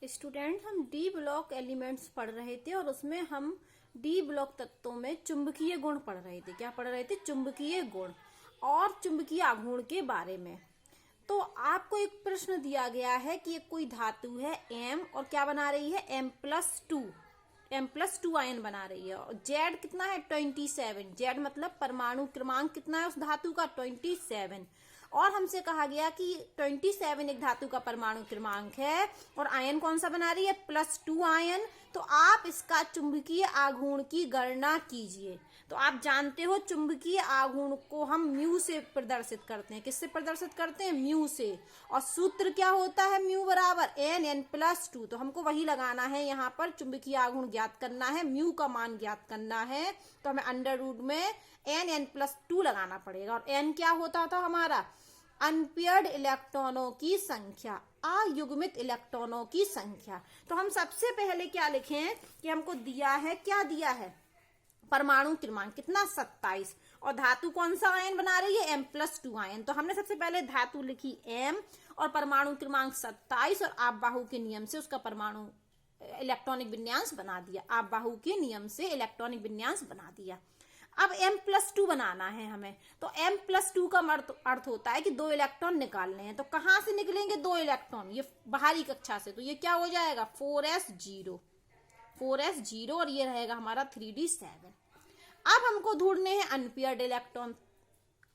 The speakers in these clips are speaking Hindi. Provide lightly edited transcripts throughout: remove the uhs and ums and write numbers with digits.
स्टूडेंट हम डी ब्लॉक एलिमेंट्स पढ़ रहे थे और उसमें हम डी ब्लॉक तत्वों में चुंबकीय गुण पढ़ रहे थे। क्या पढ़ रहे थे? चुंबकीय गुण और चुंबकीय आघूर्ण के बारे में। तो आपको एक प्रश्न दिया गया है कि एक कोई धातु है एम और क्या बना रही है? M+2 आयन बना रही है और जेड कितना है? 27। जेड मतलब परमाणु क्रमांक कितना है उस धातु का? 27। और हमसे कहा गया कि 27 एक धातु का परमाणु क्रमांक है और आयन कौन सा बना रही है? +2 आयन। तो आप इसका चुंबकीय आघूर्ण की गणना कीजिए। तो आप जानते हो चुंबकीय आघूर्ण को हम म्यू से प्रदर्शित करते हैं। किससे प्रदर्शित करते हैं? म्यू से। और सूत्र क्या होता है? म्यू बराबर n+2। तो हमको वही लगाना है यहाँ पर। चुंबकीय आघूर्ण ज्ञात करना है, म्यू का मान ज्ञात करना है, तो हमें अंडर रूट में n+2 लगाना पड़ेगा। और n क्या होता था हमारा? अनपेयर्ड इलेक्ट्रॉनों की संख्या, अयुग्मित इलेक्ट्रॉनों की संख्या। तो हम सबसे पहले क्या लिखें कि हमको दिया है, क्या दिया है? परमाणु क्रमांक कितना? 27। और धातु कौन सा आयन बना रही है? M+2 ion. तो हमने सबसे पहले धातु लिखी M और परमाणु क्रमांक 27 और आपबाहु के नियम से उसका परमाणु इलेक्ट्रॉनिक विन्यास बना दिया। आपबाहु के नियम से इलेक्ट्रॉनिक विन्यास बना दिया। अब M+2 बनाना है हमें। तो M+2 का अर्थ होता है कि 2 इलेक्ट्रॉन निकालने हैं। तो कहां से निकलेंगे 2 इलेक्ट्रॉन? ये बाहरी कक्षा से। तो ये क्या हो जाएगा? 4s0 और ये रहेगा हमारा 3d7। अब हमको ढूंढने हैं अनपेयर्ड इलेक्ट्रॉन,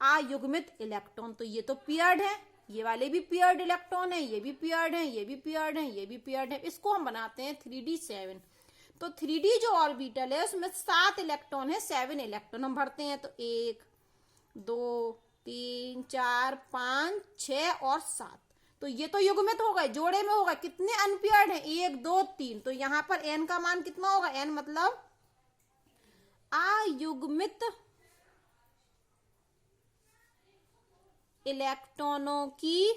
अयुग्मित इलेक्ट्रॉन। तो ये तो पेयर्ड है, ये वाले भी पेयर्ड इलेक्ट्रॉन है, ये भी पेयर्ड है, ये भी पेयर्ड है, ये भी पेयर्ड है। इसको हम बनाते हैं 3d7। तो 3d जो ऑर्बिटल है उसमें 7 इलेक्ट्रॉन है, 7 इलेक्ट्रॉन हम भरते हैं। तो 1 2 3 4 5 6 और 7। तो ये तो युग्मित हो गए, जोड़े में होगा। कितने अनपेयर्ड है? 1 2 3। तो यहां पर n का मान कितना होगा? n मतलब अयुग्मित इलेक्ट्रॉनों की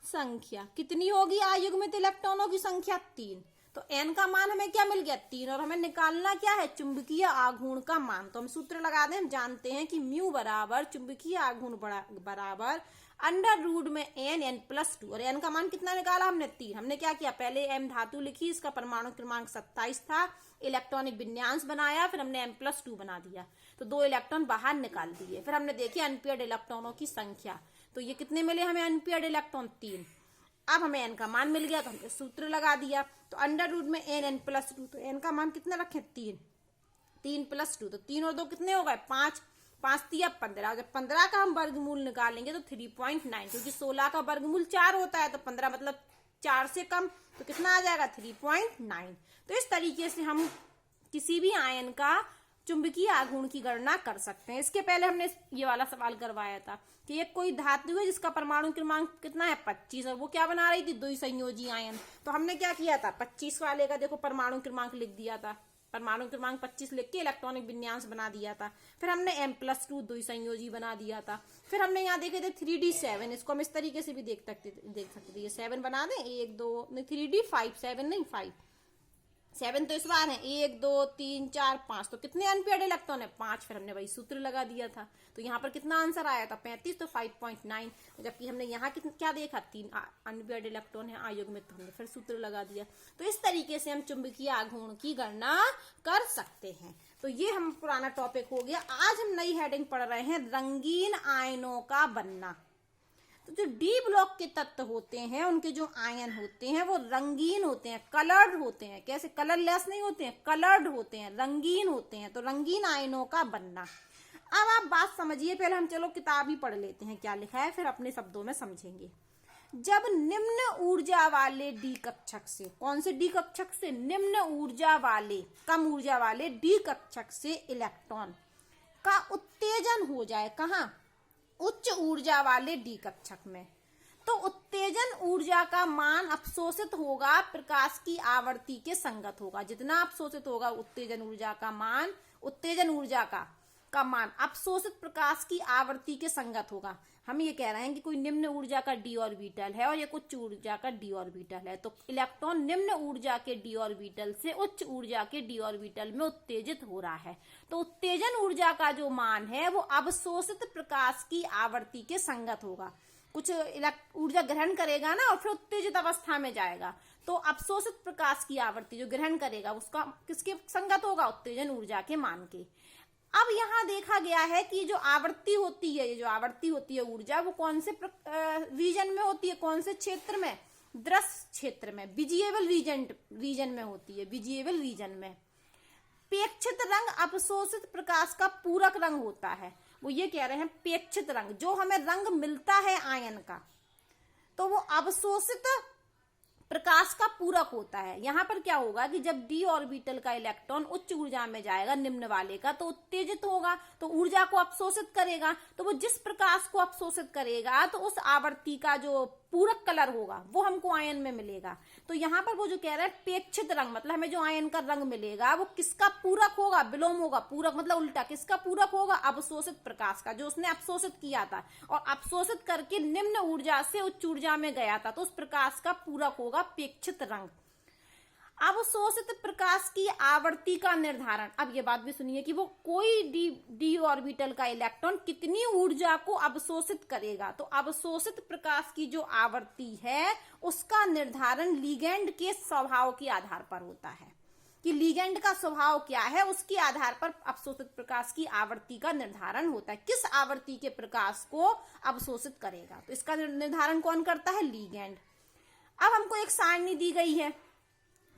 संख्या कितनी होगी? अयुग्मित इलेक्ट्रॉनों की संख्या 3। तो n का मान हमें क्या मिल गया? 3। और हमें निकालना क्या है? चुंबकीय आघूर्ण का मान। तो हम सूत्र लगा दें। हम जानते हैं कि म्यू बराबर चुंबकीय आघूर्ण बराबर अंडर रूट में n+2। और n का मान कितना निकाला हमने? 3। हमने क्या किया? पहले m धातु लिखी, इसका परमाणु क्रमांक 27 था, इलेक्ट्रॉनिक विन्यास बनाया, फिर हमने M+2 बना दिया। तो 2 इलेक्ट्रॉन बाहर निकाल दिए। फिर हमने देखी अनपेयर्ड इलेक्ट्रॉनों की संख्या। तो ये कितने मिले हमें अनपेयर्ड इलेक्ट्रॉन? 3। अब हमें n का मान मिल गया तो हमने सूत्र लगा दिया। तो अंडर रूट में n+2। तो n का मान कितना रखें? 3। 3+2 तो 3 और 2 कितने हो गए? 5। 5 3 15। जब 15 का हम वर्गमूल निकालेंगे तो 3.9, क्योंकि 16 का वर्गमूल 4 होता है। तो 15 मतलब 4 से कम, तो कितना आ जाएगा? 3.9। तो इस तरीके से हम किसी भी आयन का चुंबकीय आघूर्ण की गणना कर सकते हैं। इसके पहले हमने ये वाला सवाल करवाया था कि एक कोई धातु है जिसका परमाणु क्रमांक कितना है? 25 और वो क्या बना रही थी? द्विसंयोजी आयन। तो हमने क्या किया था? 25 वाले का देखो परमाणु क्रमांक लिख दिया था। परमाणु क्रमांक 25 लिख के इलेक्ट्रॉनिक विन्यास बना दिया था। फिर हमने M+2 द्विसंयोजी बना दिया था। फिर हमने यहाँ देखे थे 3d7। इसको हम इस तरीके से भी देख सकते थे। ये 7 बना दें। 1 2 नहीं 3d5, 7 नहीं 5। 7 तो इस बार है। 1 2 3 4 5। तो कितने अनपेयर्ड इलेक्ट्रॉन है? 5। फिर हमने वही सूत्र लगा दिया था। तो यहाँ पर कितना आंसर आया था? 35। तो 5.9। जबकि हमने यहाँ क्या देखा? 3 अनपेयर्ड इलेक्ट्रॉन है अयुग्मित। तो हमने फिर सूत्र लगा दिया। तो इस तरीके से हम चुंबकीय आघूर्ण की गणना कर सकते हैं। तो ये हम पुराना टॉपिक हो गया। आज हम नई हेडिंग पढ़ रहे हैं, रंगीन आयनों का बनना। तो जो डी ब्लॉक के तत्व होते हैं उनके जो आयन होते हैं वो रंगीन होते हैं, कलर्ड होते हैं। कैसे? कलरलेस नहीं होते हैं, कलर्ड होते हैं, रंगीन होते हैं। तो रंगीन आयनों का बनना। अब आप बात समझिए। पहले हम चलो किताब ही पढ़ लेते हैं क्या लिखा है, फिर अपने शब्दों में समझेंगे। जब निम्न ऊर्जा वाले डी कक्षक से, कौन से डी कक्षक से? निम्न ऊर्जा वाले, कम ऊर्जा वाले डी कक्षक से इलेक्ट्रॉन का उत्तेजन हो जाए। कहाँ? उच्च ऊर्जा वाले डी कक्षक में। तो उत्तेजन ऊर्जा का मान अवशोषित होगा, प्रकाश की आवृत्ति के संगत होगा। जितना अवशोषित होगा उत्तेजन ऊर्जा का मान, उत्तेजन ऊर्जा का मान अवशोषित प्रकाश की आवृत्ति के संगत होगा। हम ये कह रहे हैं कि कोई निम्न ऊर्जा का डी ऑर्बिटल है और ये उच्च ऊर्जा का डी ऑर्बिटल है। तो इलेक्ट्रॉन निम्न ऊर्जा के डी ऑर्बिटल से उच्च ऊर्जा के डी ऑर्बिटल में उत्तेजित हो रहा है। तो उत्तेजन ऊर्जा का जो मान है वो अवशोषित प्रकाश की आवृत्ति के संगत होगा। कुछ ऊर्जा ग्रहण करेगा ना और फिर उत्तेजित अवस्था में जाएगा, तो अवशोषित प्रकाश की आवृत्ति जो ग्रहण करेगा उसका किसके संगत होगा, उत्तेजन ऊर्जा के मान के। अब यहाँ देखा गया है कि जो आवृत्ति होती है, जो आवृत्ति होती है ऊर्जा, वो कौन से रीजन में होती है, कौन से क्षेत्र में, दृश्य क्षेत्र में, विजिएबल रीजन में होती है, विजिएबल रीजन में। पेक्षित रंग अवशोषित प्रकाश का पूरक रंग होता है। वो ये कह रहे हैं पेक्षित रंग, जो हमें रंग मिलता है आयन का, तो वो अवशोषित प्रकाश का पूरक होता है। यहाँ पर क्या होगा कि जब डी ऑर्बिटल का इलेक्ट्रॉन उच्च ऊर्जा में जाएगा निम्न वाले का, तो उत्तेजित होगा, तो ऊर्जा को अवशोषित करेगा। तो वो जिस प्रकाश को अवशोषित करेगा तो उस आवृत्ति का जो पूरक कलर होगा वो हमको आयन में मिलेगा। तो यहाँ पर वो जो कह रहे हैं पेक्षित रंग, मतलब हमें जो आयन का रंग मिलेगा वो किसका पूरक होगा, विलोम होगा। पूरक मतलब उल्टा, किसका पूरक होगा, अवशोषित प्रकाश का, जो उसने अवशोषित किया था और अवशोषित करके निम्न ऊर्जा से उच्च ऊर्जा में गया था, तो उस प्रकाश का पूरक होगा पेक्षित रंग। अवशोषित प्रकाश की आवृत्ति का निर्धारण, अब ये बात भी सुनिए कि वो कोई डी ऑर्बिटल का इलेक्ट्रॉन कितनी ऊर्जा को अवशोषित करेगा, तो अवशोषित प्रकाश की जो आवृत्ति है उसका निर्धारण लिगेंड के स्वभाव के आधार पर होता है, कि लिगेंड का स्वभाव क्या है, उसके आधार पर अवशोषित प्रकाश की आवृत्ति का निर्धारण होता है, किस आवृत्ति के प्रकाश को अवशोषित करेगा। तो इसका निर्धारण कौन करता है, लिगेंड। अब हमको एक सारणी दी गई है,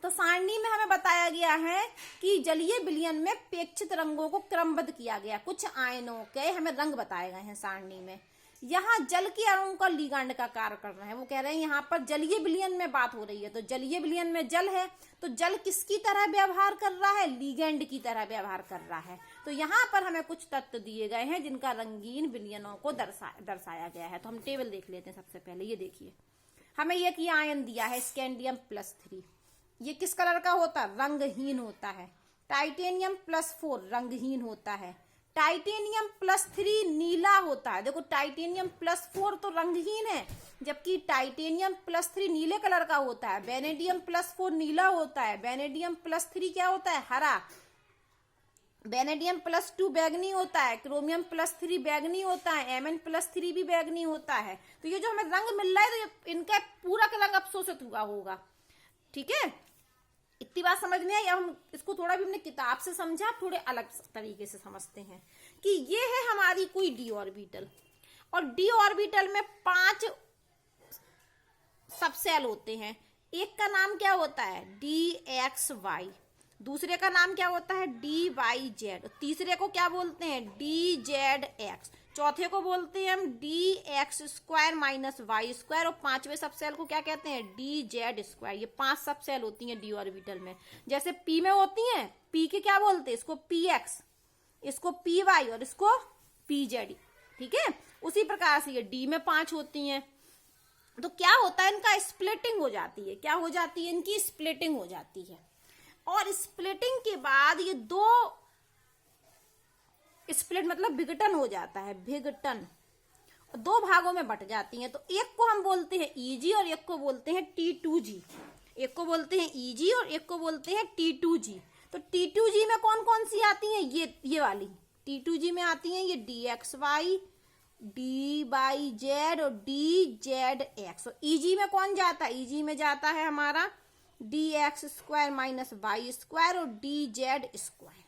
तो सारणी में हमें बताया गया है कि जलीय विलयन में पेक्षित रंगों को क्रमबद्ध किया गया, कुछ आयनों के हमें रंग बताए गए हैं सारणी में। यहाँ जल के अणुओं का लिगेंड का कार्य कर रहे हैं, वो कह रहे हैं यहाँ पर जलीय विलयन में बात हो रही है, तो जलीय विलयन में जल है, तो जल किसकी तरह व्यवहार कर रहा है, लिगेंड की तरह व्यवहार कर रहा है। तो यहाँ पर हमें कुछ तत्व दिए गए हैं जिनका रंगीन विलयनों को दर्शाया गया है। तो हम टेबल देख लेते हैं। सबसे पहले ये देखिए, हमें एक ये आयन दिया है स्कैंडियम +3, ये किस कलर का होता है, रंगहीन होता है। टाइटेनियम +4 रंगहीन होता है। टाइटेनियम +3 नीला होता है। देखो टाइटेनियम +4 तो रंगहीन है, जबकि टाइटेनियम +3 नीले कलर का होता है। वेनेडियम +4 नीला होता है। वेनेडियम +3 क्या होता है, हरा। वेनेडियम +2 बैगनी होता है। क्रोमियम +3 बैगनी होता है। Mn+3 भी बैगनी होता है। तो ये जो हमें रंग मिल रहा है तो इनका पूरा का रंग अवशोषित हुआ होगा। ठीक है, इतनी बात समझ में आई। अब हम इसको थोड़ा भी हमने किताब से समझा, थोड़े अलग तरीके से समझते हैं कि ये है हमारी कोई डी ऑर्बिटल, और डी ऑर्बिटल में 5 सबसेल होते हैं। एक का नाम क्या होता है, DXY, दूसरे का नाम क्या होता है, DYZ, तीसरे को क्या बोलते हैं, DZX, चौथे को बोलते हैं हम DX² - Y², और पांचवें सबसेल को क्या कहते हैं, DZ²। ये 5 सबसेल होती हैं डी ऑर्बिटल में। जैसे P में होती हैं, P के क्या बोलते हैं, इसको PX, इसको PY और इसको PZ। ठीक है, उसी प्रकार से ये D में 5 होती हैं। तो क्या होता है, इनका स्प्लिटिंग हो जाती है। क्या हो जाती है, इनकी स्प्लिटिंग हो जाती है, और स्प्लिटिंग के बाद ये 2 स्प्लिट मतलब विघटन हो जाता है, विघटन, 2 भागों में बट जाती हैं। तो एक को हम बोलते हैं EG और एक को बोलते हैं T2G। एक को बोलते हैं EG और एक को बोलते हैं T2G। तो T2G में कौन कौन सी आती हैं, ये वाली T2G में आती हैं ये DXY, DYZ और DZX। और EG में कौन जाता है, EG में जाता है हमारा DX² - Y² और DZ²।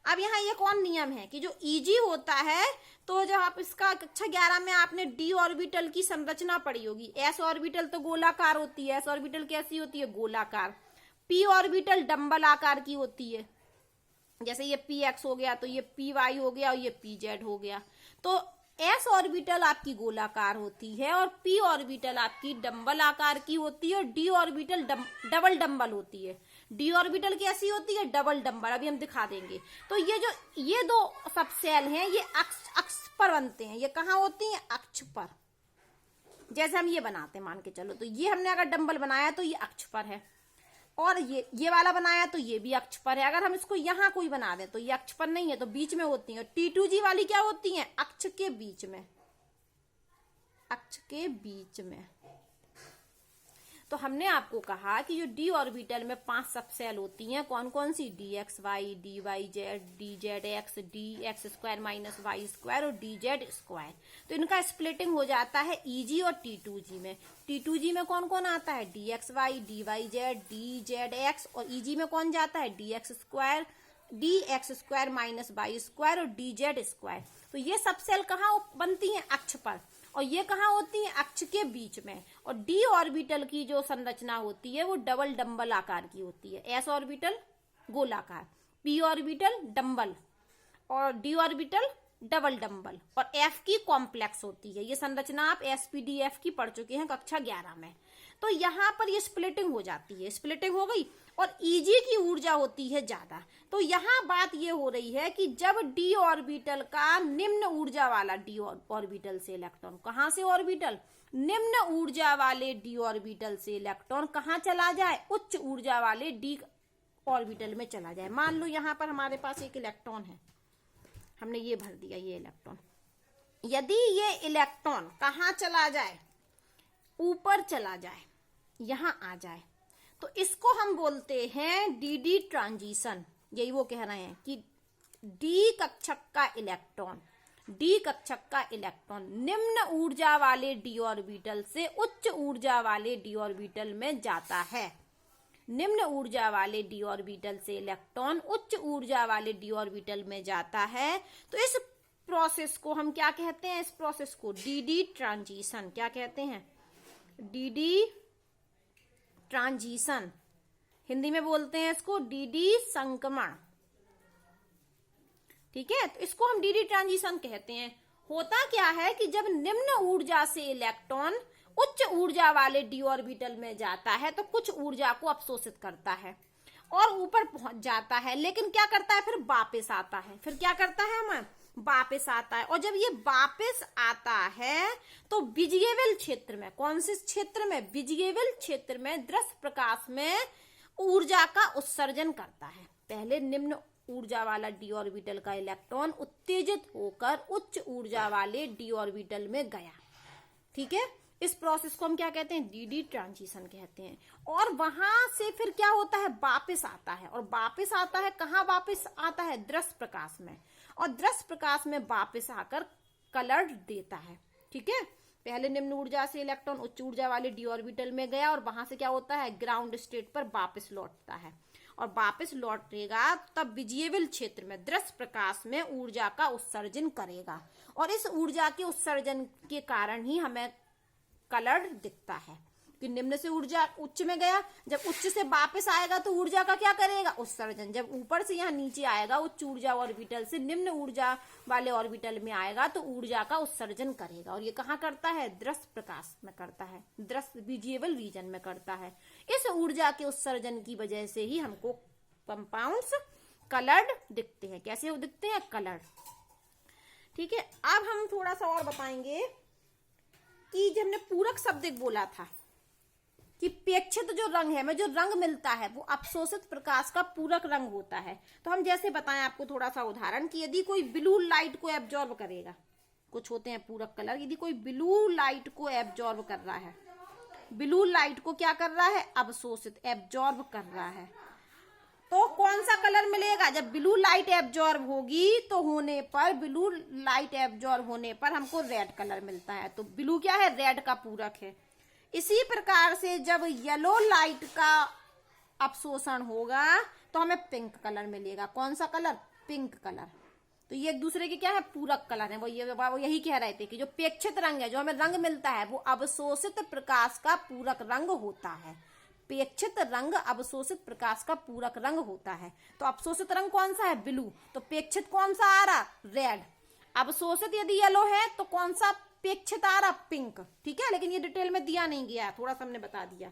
अब यहाँ एक और नियम है कि जो EG होता है, तो जब आप इसका कक्षा 11 में आपने डी ऑर्बिटल की संरचना पढ़ी होगी। S ऑर्बिटल तो गोलाकार होती है, S ऑर्बिटल कैसी होती है, गोलाकार। P ऑर्बिटल डंबल आकार की होती है, जैसे ये PX हो गया, तो ये PY हो गया और ये PZ हो गया। तो S ऑर्बिटल आपकी गोलाकार होती है और P ऑर्बिटल आपकी डंबल आकार की होती है, और D ऑर्बिटल डबल डंबल होती है। D ऑर्बिटल कैसी होती है, डबल डंबल, अभी हम दिखा देंगे। तो ये 2 सबसेल हैं, ये अक्ष पर बनते हैं। ये कहाँ होती हैं, अक्ष पर। जैसे हम ये बनाते हैं, मान के चलो, तो ये हमने अगर डंबल बनाया तो ये अक्ष पर है, और ये वाला बनाया तो ये भी अक्ष पर है। अगर हम इसको यहाँ कोई बना दें तो ये अक्ष पर नहीं है, तो बीच में होती है। T2G वाली क्या होती है, अक्ष के बीच में, अक्ष के बीच में। तो हमने आपको कहा कि जो डी ऑर्बिटल में 5 सबसेल होती हैं, कौन कौन सी, D X Y, D Y Z, D Z X, D X square minus Y square और डी जेड स्क्वायर। तो इनका स्प्लिटिंग हो जाता है ईजी और T2G में। T2G में कौन कौन आता है, D X Y, D Y Z, D Z X, और ईजी में कौन जाता है, D X square minus Y square और डी जेड स्क्वायर। तो ये सबसेल कहाँ बनती हैं, अक्ष पर, और ये कहाँ होती है, अक्ष के बीच में। और डी ऑर्बिटल की जो संरचना होती है वो डबल डंबल आकार की होती है। एस ऑर्बिटल गोलाकार, पी ऑर्बिटल डंबल और डी ऑर्बिटल डबल डंबल, और एफ की कॉम्प्लेक्स होती है। ये संरचना आप एसपीडीएफ की पढ़ चुके हैं कक्षा 11 में। तो यहाँ पर ये स्प्लिटिंग हो जाती है, स्प्लिटिंग हो गई, और ईजी की ऊर्जा होती है ज्यादा। तो यहाँ बात ये हो रही है कि जब डी ऑर्बिटल का निम्न ऊर्जा वाला डी ऑर्बिटल से इलेक्ट्रॉन, कहाँ से ऑर्बिटल, निम्न ऊर्जा वाले डी ऑर्बिटल से इलेक्ट्रॉन कहाँ चला जाए, उच्च ऊर्जा वाले डी ऑर्बिटल में चला जाए। मान लो यहाँ पर हमारे पास एक इलेक्ट्रॉन है, हमने ये भर दिया, ये इलेक्ट्रॉन। यदि ये इलेक्ट्रॉन कहाँ चला जाए, ऊपर चला जाए, यहां आ जाए, तो इसको हम बोलते हैं डी ट्रांजिशन। यही वो कह रहे हैं कि डी कक्षक का इलेक्ट्रॉन निम्न ऊर्जा वाले डी ऑर्बिटल से उच्च ऊर्जा वाले डी ऑर्बिटल में जाता है। निम्न ऊर्जा वाले डी ऑर्बिटल से इलेक्ट्रॉन उच्च ऊर्जा वाले डी ऑर्बिटल में जाता है। तो इस प्रोसेस को हम क्या कहते हैं, इस प्रोसेस को डी ट्रांजिशन। क्या कहते हैं, डी ट्रांजिशन। हिंदी में बोलते हैं इसको डी संक्रमण। ठीक है, तो इसको हम डी ट्रांजिशन कहते हैं। होता क्या है कि जब निम्न ऊर्जा से इलेक्ट्रॉन उच्च ऊर्जा वाले डी ऑर्बिटल में जाता है तो कुछ ऊर्जा को अवशोषित करता है और ऊपर पहुंच जाता है, लेकिन क्या करता है, फिर वापस आता है। फिर क्या करता है, हमें वापस आता है। और जब ये वापस आता है तो विजिबल क्षेत्र में, कौन से क्षेत्र में, विजिबल क्षेत्र में दृश्य प्रकाश में ऊर्जा का उत्सर्जन करता है। पहले निम्न ऊर्जा वाला डी ऑर्बिटल का इलेक्ट्रॉन उत्तेजित होकर उच्च ऊर्जा वाले डी ऑर्बिटल में गया। ठीक है, इस प्रोसेस को हम क्या कहते हैं, डी ट्रांजिशन कहते हैं। और वहां से फिर क्या होता है, वापस आता है। और वापस आता है, कहाँ वापस आता है, दृश्य प्रकाश में। और दृश्य प्रकाश में वापस आकर कलर देता है। ठीक है, पहले निम्न ऊर्जा से इलेक्ट्रॉन उच्च ऊर्जा वाले डी ऑर्बिटल में गया और वहां से क्या होता है, ग्राउंड स्टेट पर वापस लौटता है। और वापस लौटेगा तब विजिबल क्षेत्र में दृश्य प्रकाश में ऊर्जा का उत्सर्जन करेगा। और इस ऊर्जा के उत्सर्जन के कारण ही हमें कलर दिखता है कि निम्न से ऊर्जा उच्च में गया, जब उच्च से वापस आएगा तो ऊर्जा का क्या करेगा, उत्सर्जन। जब ऊपर से यहाँ नीचे आएगा, उच्च ऊर्जा ऑर्बिटल से निम्न ऊर्जा वाले ऑर्बिटल में आएगा तो ऊर्जा का उत्सर्जन करेगा। और ये कहाँ करता है, दृश्य प्रकाश में करता है, दृश्य विजिबल रीजन में करता है। इस ऊर्जा के उत्सर्जन की वजह से ही हमको कंपाउंड्स कलर्ड दिखते हैं। कैसे दिखते हैं, कलर्ड। ठीक है, अब हम थोड़ा सा और बताएंगे कि जब हमने पूरक शब्द एक बोला था कि पेक्षित जो रंग है, हमें जो रंग मिलता है वो अवशोषित प्रकाश का पूरक रंग होता है। तो हम जैसे बताएं आपको थोड़ा सा उदाहरण कि यदि कोई ब्लू लाइट को एब्जॉर्ब करेगा, कुछ होते हैं पूरक कलर, यदि कोई ब्लू लाइट को एब्जॉर्ब कर रहा है, ब्लू लाइट को क्या कर रहा है, अवशोषित, एब्जॉर्ब कर रहा है, तो कौन सा कलर मिलेगा, जब ब्लू लाइट एब्जॉर्ब होगी तो होने पर, ब्लू लाइट एब्जॉर्ब होने पर हमको रेड कलर मिलता है। तो ब्लू क्या है, रेड का पूरक है। इसी प्रकार से जब येलो लाइट का अवशोषण होगा तो हमें पिंक कलर मिलेगा। कौन सा कलर, पिंक कलर। तो ये एक दूसरे के क्या है, पूरक कलर है। वो यही कह रहे थे कि जो पेक्षित रंग है, जो हमें रंग मिलता है, वो अवशोषित प्रकाश का पूरक रंग होता है। पेक्षित रंग अवशोषित प्रकाश का पूरक रंग होता है। तो अवशोषित रंग कौन सा है, ब्लू। तो पेक्षित कौन सा आ रहा, रेड। अवशोषित यदि येलो है तो कौन सा पेक्षित आ रहा, पिंक। ठीक है, लेकिन ये डिटेल में दिया नहीं गया, थोड़ा सा हमने बता दिया।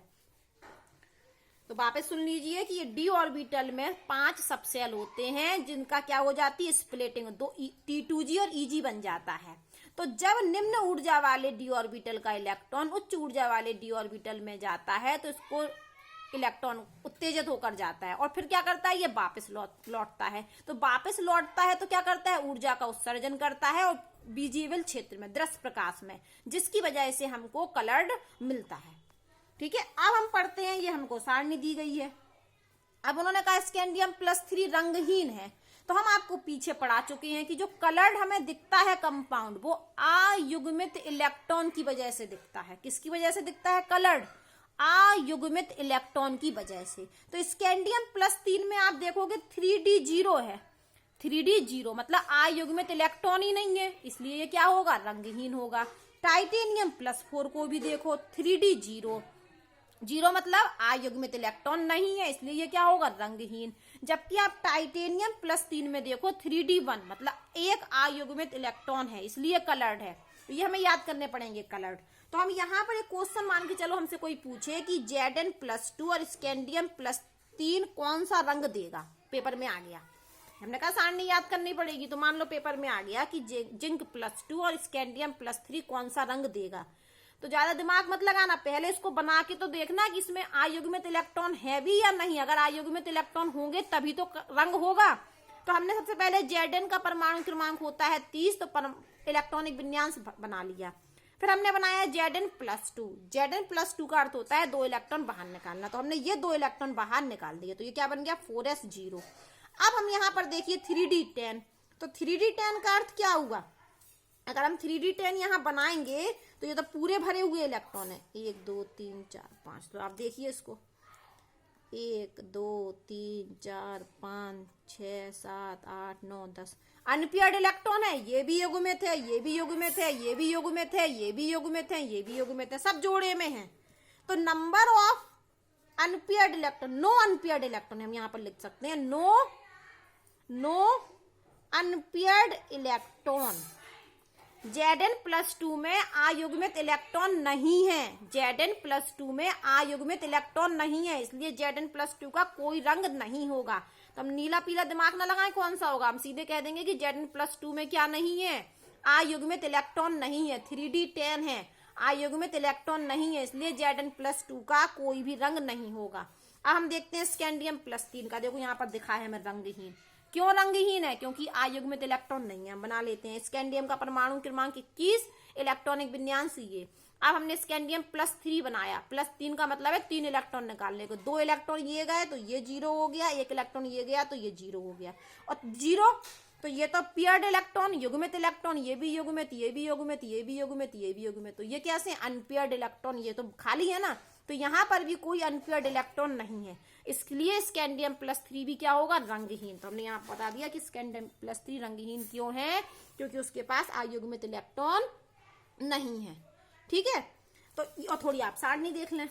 तो वापस सुन लीजिए कि ये डी ऑर्बिटल में 5 सबसेल होते हैं जिनका क्या हो जाती है, स्प्लिटिंग, दो T2G और EG बन जाता है। तो जब निम्न ऊर्जा वाले डी ऑर्बिटल का इलेक्ट्रॉन उच्च ऊर्जा वाले डी ऑर्बिटल में जाता है तो इसको इलेक्ट्रॉन उत्तेजित होकर जाता है और फिर क्या करता है, ये वापस लौटता है। तो वापस लौटता है तो क्या करता है, ऊर्जा का उत्सर्जन करता है और विजिबल क्षेत्र में, दृश्य प्रकाश में, जिसकी वजह से हमको कलर्ड मिलता है। ठीक है, अब हम पढ़ते हैं, ये हमको सारणी दी गई है। अब उन्होंने कहा स्कैंडियम +3 रंगहीन है, तो हम आपको पीछे पढ़ा चुके हैं कि जो कलर्ड हमें दिखता है कंपाउंड, वो अयुग्मित इलेक्ट्रॉन की वजह से दिखता है। किसकी वजह से दिखता है? कलर्ड अयुग्मित इलेक्ट्रॉन की वजह से। तो स्कैंडियम +3 में आप देखोगे 3D 0 है। 3D 0 मतलब अयुग्मित इलेक्ट्रॉन ही नहीं है, इसलिए ये क्या होगा? रंगहीन होगा। टाइटेनियम +4 को भी देखो 3D 0 मतलब अयुग्मित इलेक्ट्रॉन नहीं है, इसलिए ये क्या होगा? रंगहीन। जबकि आप टाइटेनियम +3 में देखो 3D 1 मतलब एक अयुग्मित इलेक्ट्रॉन है, इसलिए कलर्ड है। तो ये हमें याद करने पड़ेंगे कलर्ड। तो हम यहाँ पर एक क्वेश्चन मान के चलो, हमसे कोई पूछे कि Zn+2 और स्कैंडियम +3 कौन सा रंग देगा, पेपर में आ गया। हमने कहा सारणी याद करनी पड़ेगी, तो मान लो पेपर में आ गया कि जिंक +2 और स्कैंडियम +3 कौन सा रंग देगा। तो ज्यादा दिमाग मत लगाना, पहले इसको बना के तो देखना कि इसमें अयुग्मित इलेक्ट्रॉन है भी या नहीं। अगर अयुग्मित इलेक्ट्रॉन होंगे तभी तो रंग होगा। तो हमने सबसे पहले Zn का परमाणु क्रमांक होता है 30, तो इलेक्ट्रॉनिक विन्यास बना लिया। फिर हमने बनाया Zn+2। Zn+2 का अर्थ होता है 2 इलेक्ट्रॉन बाहर निकालना, तो हमने ये 2 इलेक्ट्रॉन बाहर निकाल दिए, तो ये क्या बन गया? 4s0। अब हम यहाँ पर देखिए 3D10, तो 3D10 का अर्थ क्या हुआ? अगर हम 3D10 यहाँ बनाएंगे तो ये तो पूरे भरे हुए इलेक्ट्रॉन है, 1 2 3 4 5। तो आप देखिए इसको, 1 2 3 4 5 6 7 8 9 10 अनपेयर्ड इलेक्ट्रॉन है। ये भी युग्मित है, ये भी युग्मित है, ये भी युग्मित है, ये भी युग्मित है, ये भी युग्मित है, सब जोड़े में है। तो number of unpaired electron, no unpaired electron हम यहाँ पर लिख सकते हैं, नो अनपेयर्ड इलेक्ट्रॉन। Zn+2 में अयुग्मित इलेक्ट्रॉन नहीं है, Zn+2 में अयुग्मित इलेक्ट्रॉन नहीं है, इसलिए Zn+2 का कोई रंग नहीं होगा। तो हम नीला पीला दिमाग ना लगाएं कौन सा होगा, हम सीधे कह देंगे कि Zn+2 में क्या नहीं है? अयुग्मित इलेक्ट्रॉन नहीं है। 3D10 है, अयुग्मित इलेक्ट्रॉन नहीं है, इसलिए Zn+2 का कोई भी रंग नहीं होगा। अब हम देखते हैं स्कैंडियम +3 का। देखो यहाँ पर दिखा है हमें रंगहीन। क्यों रंगहीन है? क्योंकि अयुग्मित इलेक्ट्रॉन नहीं है। हम बना लेते हैं, स्कैंडियम का परमाणु क्रमांक 21, इलेक्ट्रॉनिक विन्यास ये। अब हमने स्कैंडियम +3 बनाया, +3 का मतलब है 3 इलेक्ट्रॉन निकालने को। 2 इलेक्ट्रॉन ये गए तो ये 0 हो गया, 1 इलेक्ट्रॉन ये गया तो ये 0 हो गया। और 0 तो ये तो पेयर्ड इलेक्ट्रॉन, युग्मित इलेक्ट्रॉन, ये भी युग्मित, ये भी युग्मित, ये भी युग्मित, ये भी युग्मित। तो ये कैसे? अनपेयर्ड इलेक्ट्रॉन, ये तो खाली है ना, तो यहाँ पर भी कोई अनपेयर्ड इलेक्ट्रॉन नहीं है, इसलिए स्कैंडियम +3 भी क्या होगा? रंगहीन। तो हमने यहाँ बता दिया कि स्कैंडियम +3 रंगहीन क्यों है? क्योंकि उसके पास अयुग्मित इलेक्ट्रॉन नहीं है। ठीक है, तो और थोड़ी आप सारणी देख लें।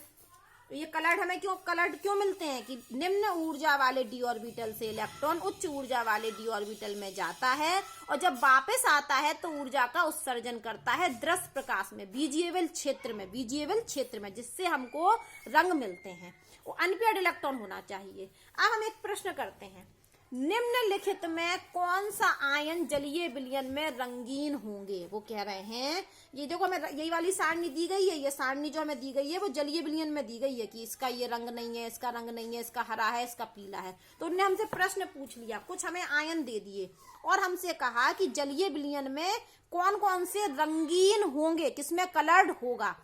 तो ये कलर्ड क्यों मिलते हैं कि निम्न ऊर्जा वाले डी ऑर्बिटल से इलेक्ट्रॉन उच्च ऊर्जा वाले डी ऑर्बिटल में जाता है, और जब वापस आता है तो ऊर्जा का उत्सर्जन करता है दृश्य प्रकाश में, विजिबल क्षेत्र में, जिससे हमको रंग मिलते हैं। वो अनपेयर्ड इलेक्ट्रॉन होना चाहिए। अब हम एक प्रश्न करते हैं, निम्नलिखित में कौन सा आयन जलीय विलयन में रंगीन होंगे? वो कह रहे हैं, ये देखो हमें यही वाली सारणी दी गई है, ये सारणी जो हमें दी गई है वो जलीय विलयन में दी गई है कि इसका ये रंग नहीं है, इसका रंग नहीं है, इसका हरा है, इसका पीला है। तो उन्होंने हमसे प्रश्न पूछ लिया, कुछ हमें आयन दे दिए और हमसे कहा कि जलीय विलयन में कौन कौन से रंगीन होंगे, किसमें कलर्ड होगा।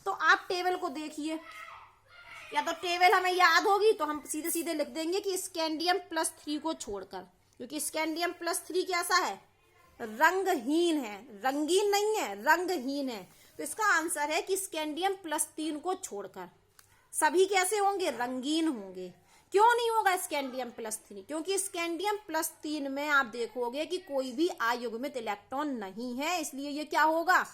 तो आप टेबल को देखिए, या तो टेबल हमें याद होगी तो हम सीधे सीधे लिख देंगे कि स्कैंडियम +3 को छोड़कर, क्योंकि स्कैंडियम +3 कैसा है? रंगहीन है, रंगीन नहीं है, रंगहीन है। तो इसका आंसर है कि स्कैंडियम +3 को छोड़कर सभी कैसे होंगे? रंगीन होंगे। क्यों नहीं होगा स्कैंडियम +3? क्योंकि स्कैंडियम +3 में आप देखोगे कि कोई भी अयुग्मित इलेक्ट्रॉन नहीं है, इसलिए ये क्या होगा?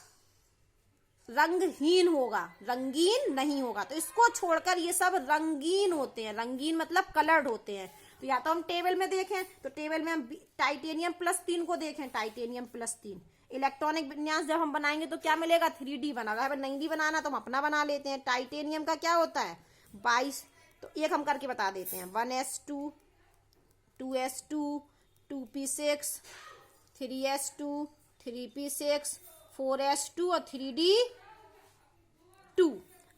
रंगहीन होगा, रंगीन नहीं होगा। तो इसको छोड़कर ये सब रंगीन होते हैं, रंगीन मतलब कलर्ड होते हैं। तो या तो हम टेबल में देखें, तो टेबल में हम टाइटेनियम +3 को देखें, टाइटेनियम +3 इलेक्ट्रॉनिक विन्यास जब हम बनाएंगे तो क्या मिलेगा? 3D बना। अगर नहीं भी बनाना तो हम अपना बना लेते हैं। टाइटेनियम का क्या होता है? 22। तो एक हम करके बता देते हैं, 1s2 2s2 2p6 3s2 3p6 4s2 और 3d2।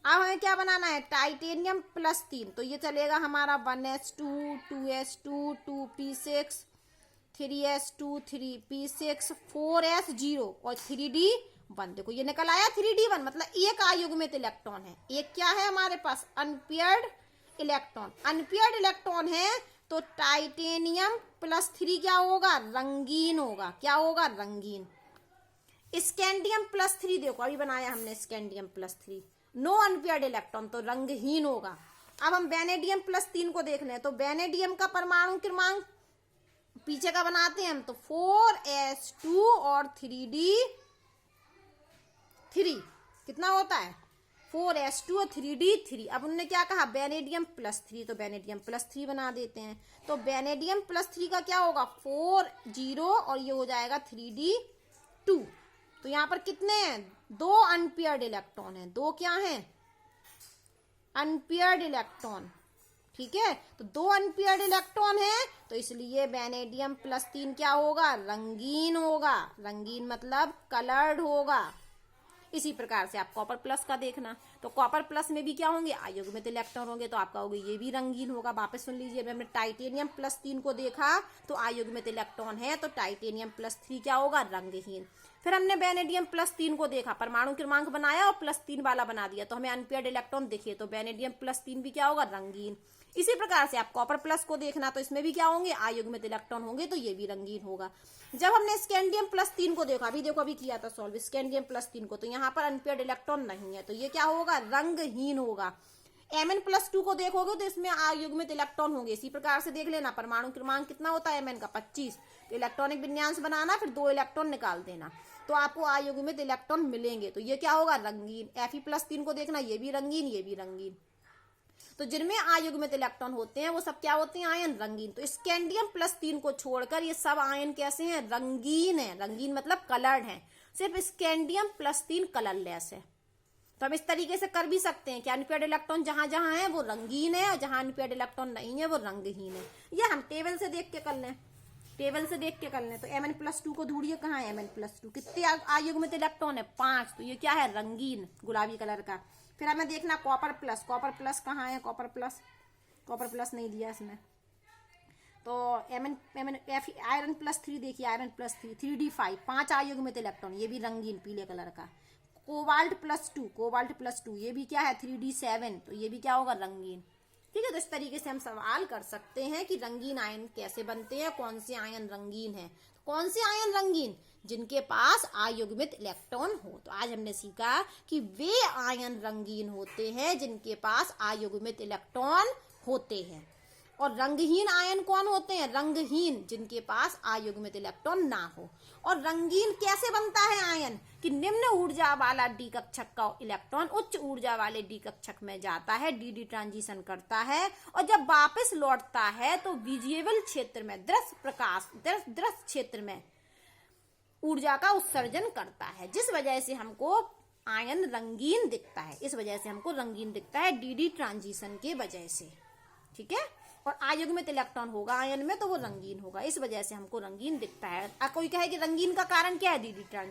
अब हमें क्या बनाना है? टाइटेनियम +3। तो ये चलेगा हमारा 1s2 2s2 2p6 3s2 3p6 4s0 और 3d1। 1। देखो ये निकल आया 3d1, मतलब एक आयुग्मित इलेक्ट्रॉन है। एक क्या है हमारे पास, अनपेयर्ड इलेक्ट्रॉन। अनपेयर्ड इलेक्ट्रॉन है तो टाइटेनियम +3 क्या होगा, रंगीन होगा। क्या होगा, रंगीन। स्कैंडियम +3 देखो अभी बनाया हमने, स्कैंडियम +3 नो अनपेयर्ड इलेक्ट्रॉन, तो रंगहीन होगा। अब हम वेनेडियम +3 को देख लें, तो वेनेडियम का परमाणु क्रमांक पीछे का बनाते हैं हम, तो 4s2 और 3d3 कितना होता है, 4s2 और 3d3। अब उन्होंने क्या कहा, वेनेडियम +3, तो वेनेडियम +3 बना देते हैं। तो वेनेडियम +3 का क्या होगा, 4 और ये हो जाएगा 3d2। तो यहाँ पर कितने हैं, 2 अनपेयर्ड इलेक्ट्रॉन है। 2 क्या हैं, अनपेयर्ड इलेक्ट्रॉन। ठीक है, तो 2 अनपेयर्ड इलेक्ट्रॉन है, तो इसलिए वेनेडियम +3 क्या होगा, रंगीन होगा। रंगीन मतलब कलर्ड होगा। इसी प्रकार से आप कॉपर प्लस का देखना, तो कॉपर प्लस में भी क्या होंगे, अयुग्मित इलेक्ट्रॉन होंगे, तो आपका होगा ये भी रंगीन होगा। वापस सुन लीजिए, हमने टाइटेनियम +3 को देखा तो अयुग्मित इलेक्ट्रॉन है, तो टाइटेनियम +3 क्या होगा, रंगहीन। फिर हमने वेनेडियम +3 को देखा, परमाणु क्रमांक बनाया और +3 वाला बना दिया, तो हमें अनपेयर्ड इलेक्ट्रॉन दिखे, तो वेनेडियम +3 भी क्या होगा, रंगीन। इसी प्रकार से आप कॉपर प्लस को देखना, तो इसमें भी क्या होंगे, अयुग्मित इलेक्ट्रॉन होंगे, तो ये भी रंगीन होगा। जब हमने स्कैंडियम +3 को देखा, अभी देखो अभी किया था सॉल्व स्कैंडियम +3 को, तो यहाँ पर अनपेयर्ड इलेक्ट्रॉन नहीं है, तो ये क्या होगा, रंगहीन होगा। Mn+2 को देखोगे तो इसमें अयुग्मित इलेक्ट्रॉन होंगे। इसी प्रकार से देख लेना, परमाणु क्रमांक कितना होता है Mn का, 25। तो इलेक्ट्रॉनिक विन्यास बनाना, फिर 2 इलेक्ट्रॉन निकाल देना, तो आपको अयुग्मित इलेक्ट्रॉन मिलेंगे। तो ये क्या होगा, रंगीन। Fe+3 को देखना, ये भी रंगीन, ये भी रंगीन। तो जिनमें अयुग्मित इलेक्ट्रॉन होते हैं वो सब क्या होते हैं, आयन रंगीन। तो स्कैंडियम +3 को छोड़कर ये सब आयन कैसे हैं, रंगीन है। रंगीन मतलब कलर्ड है। सिर्फ स्कैंडियम +3 कलरलेस है। तो हम इस तरीके से कर भी सकते हैं कि अनपेयर्ड इलेक्ट्रॉन जहां जहां है वो रंगीन है, और जहां अनपेयर्ड इलेक्ट्रॉन नहीं है वो रंगहीन है। या हम टेबल से देख के कर लें, टेबल से देख के कर लें। तो Mn+2 को ढूंढिए, कहाँ है Mn+2, कितने अयुग्मित इलेक्ट्रॉन है, 5। तो ये क्या है, रंगीन, गुलाबी कलर का। फिर हमें देखना कॉपर प्लस, कॉपर प्लस कहाँ है, कॉपर प्लस नहीं दिया इसमें। तो आयरन +3 देखिए, आयरन +3 3d5, 5 अयुग्मित इलेक्ट्रॉन, ये भी रंगीन पीले कलर का। कोबाल्ट +2 ये भी क्या है, 3d7, तो ये भी क्या होगा, रंगीन। ठीक है, तो इस तरीके से हम सवाल कर सकते हैं कि रंगीन आयन कैसे बनते हैं, कौन से आयन रंगीन है। कौन से आयन रंगीन, जिनके पास अयुग्मित इलेक्ट्रॉन हो। तो आज हमने सीखा कि वे आयन रंगीन होते हैं जिनके पास अयुग्मित इलेक्ट्रॉन होते हैं। और रंगहीन आयन कौन होते हैं, रंगहीन जिनके पास अयुग्मित इलेक्ट्रॉन ना हो। और रंगीन कैसे बनता है आयन, कि निम्न ऊर्जा वाला डी कक्षक का इलेक्ट्रॉन उच्च ऊर्जा वाले डी कक्षक में जाता है, डी ट्रांजिशन करता है, और जब वापस लौटता है तो विजिबल क्षेत्र में, दृश्य क्षेत्र में ऊर्जा का उत्सर्जन करता है, जिस वजह से हमको आयन रंगीन दिखता है। इस वजह से हमको रंगीन दिखता है, डी ट्रांजिशन के वजह से। ठीक है, और अयुग्मित इलेक्ट्रॉन होगा आयन में तो वो रंगीन होगा, इस वजह से हमको रंगीन दिखता है। कोई कहे कि रंगीन का कारण क्या है, डी ट्रांजिशन।